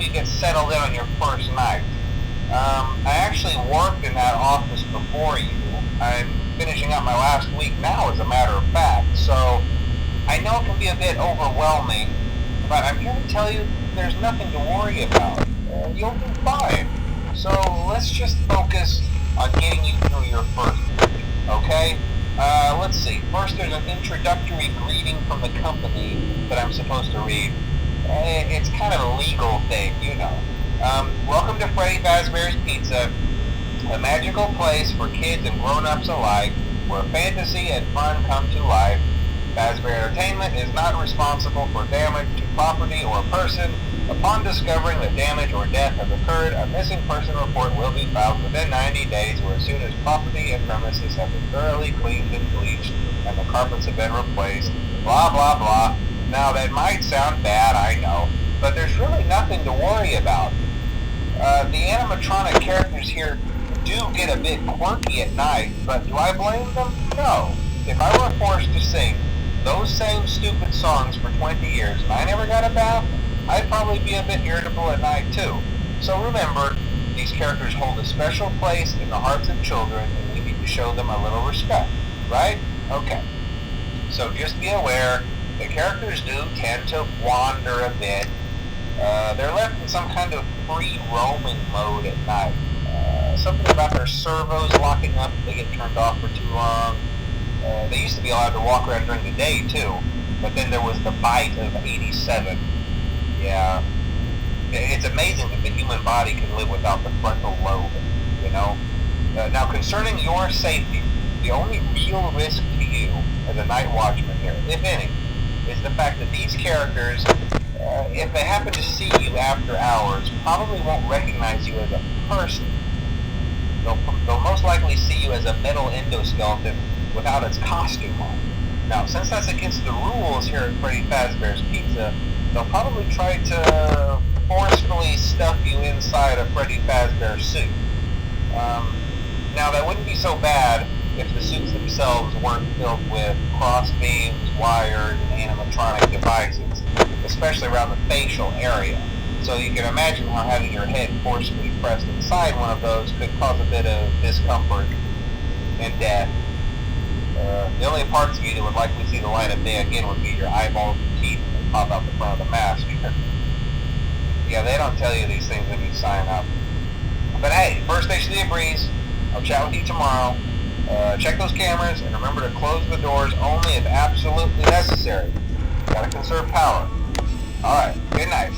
you get settled in on your first night. I actually worked in that office before you. I'm finishing up my last week now, as a matter of fact, so I know it can be a bit overwhelming, but I'm here to tell you there's nothing to worry about. You'll do fine. So let's just focus on getting you through your first week, okay? Let's see. First, there's an introductory greeting from the company that I'm supposed to read. It's kind of a legal thing, you know. Welcome to Freddy Fazbear's Pizza, a magical place for kids and grown-ups alike, where fantasy and fun come to life. Fazbear Entertainment is not responsible for damage to property or person. Upon discovering that damage or death has occurred, a missing person report will be filed within 90 days or as soon as property and premises have been thoroughly cleaned and bleached and the carpets have been replaced. Blah, blah, blah. Now, that might sound bad, I know, but there's really nothing to worry about. The animatronic characters here do get a bit quirky at night, but do I blame them? No. If I were forced to sing those same stupid songs for 20 years and I never got a bath, I'd probably be a bit irritable at night too. So remember, these characters hold a special place in the hearts of children and we need to show them a little respect, right? Okay. So just be aware, the characters do tend to wander a bit. They're left in some kind of free roaming mode at night. Something about their servos locking up if they get turned off for too long. They used to be allowed to walk around during the day too, but then there was the bite of 87. Yeah, it's amazing that the human body can live without the frontal lobe, you know? Now, concerning your safety, the only real risk to you as a night watchman here, if any, is the fact that these characters, if they happen to see you after hours, probably won't recognize you as a person. They'll most likely see you as a metal endoskeleton without its costume on. Now, since that's against the rules here at Freddy Fazbear's Pizza, they'll probably try to forcefully stuff you inside a Freddy Fazbear suit. Now, that wouldn't be so bad if the suits themselves weren't filled with cross beams, wires, and animatronic devices, especially around the facial area. So you can imagine how having your head forcefully pressed inside one of those could cause a bit of discomfort and death. The only parts of you that would likely see the light of day again would be your eyeballs and teeth that pop out the front of the mask. Yeah, they don't tell you these things when you sign up. But hey, first station of the breeze. I'll chat with you tomorrow. Check those cameras and remember to close the doors only if absolutely necessary. Gotta conserve power. Alright, good night.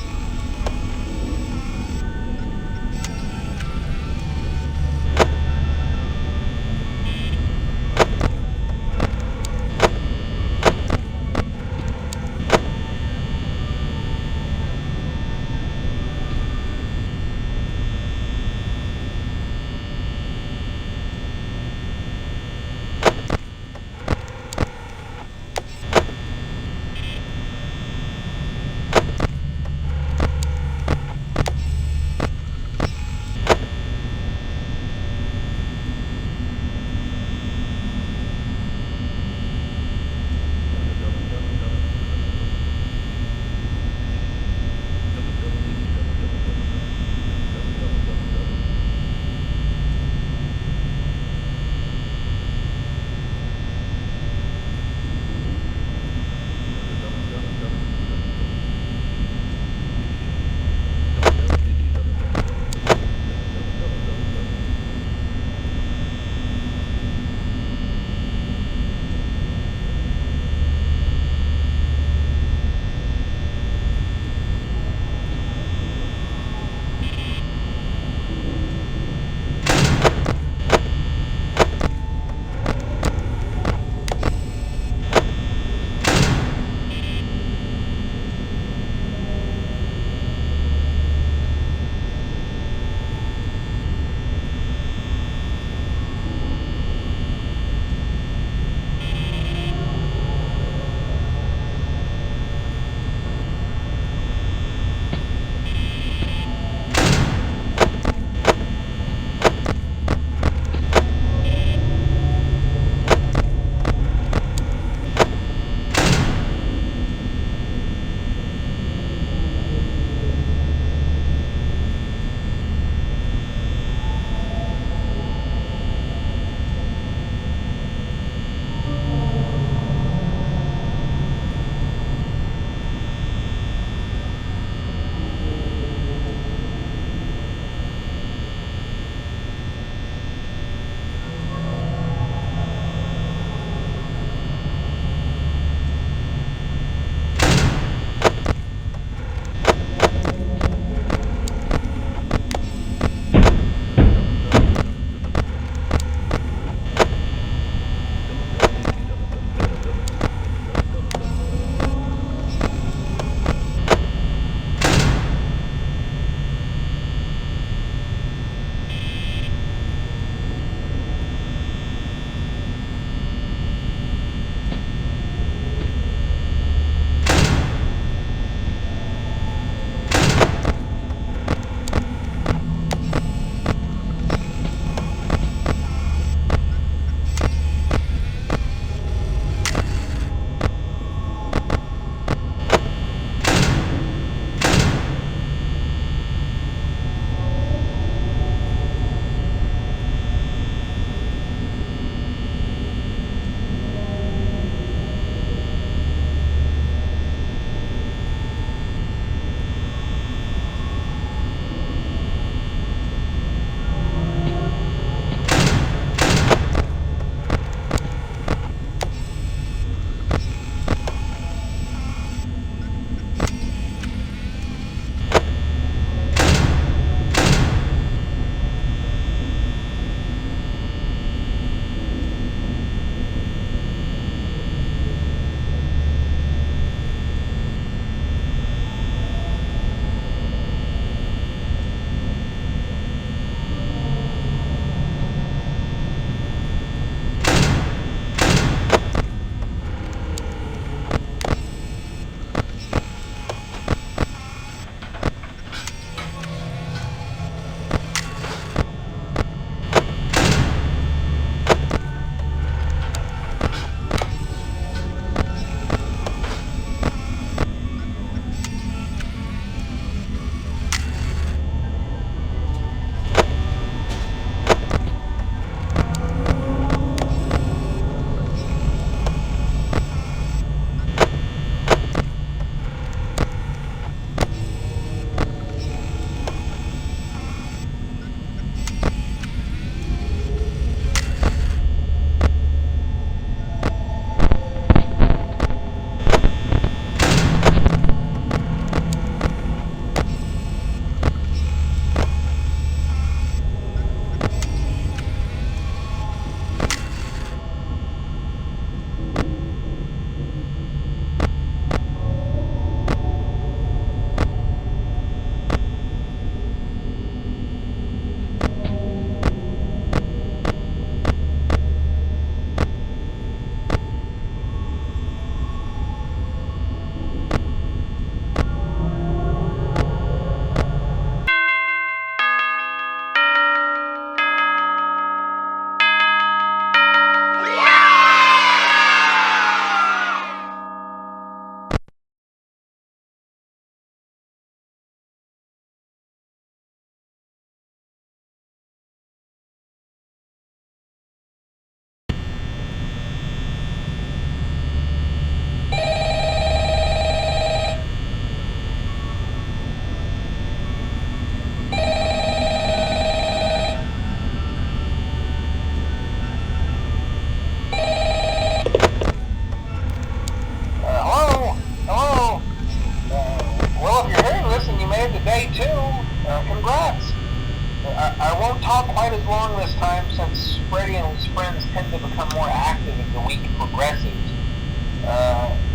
week progresses,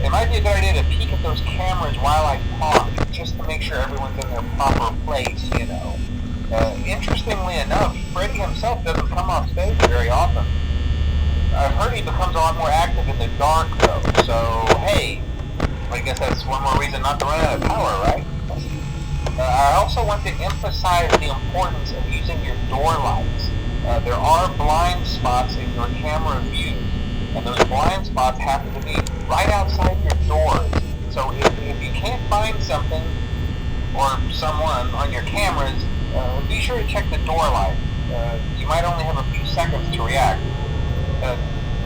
it might be a good idea to peek at those cameras while I talk, just to make sure everyone's in their proper place, you know. Interestingly enough, Freddy himself doesn't come off stage very often. I've heard he becomes a lot more active in the dark, though, so hey, I guess that's one more reason not to run out of power, right? I also want to emphasize the importance of using your door lights. There are blind spots in your camera view, and those blind spots happen to be right outside your doors. So if you can't find something or someone on your cameras, be sure to check the door light. You might only have a few seconds to react.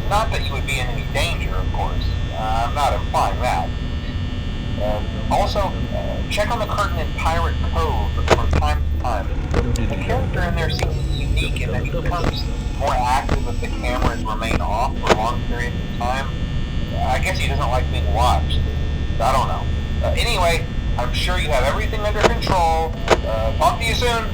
Not that you would be in any danger, of course. I'm not implying that. Also, check on the curtain in Pirate Cove from time to time. The character in there seems unique in that he becomes more active if the cameras remain off for long periods of time. I guess he doesn't like being watched. I don't know. Anyway, I'm sure you have everything under control. Talk to you soon.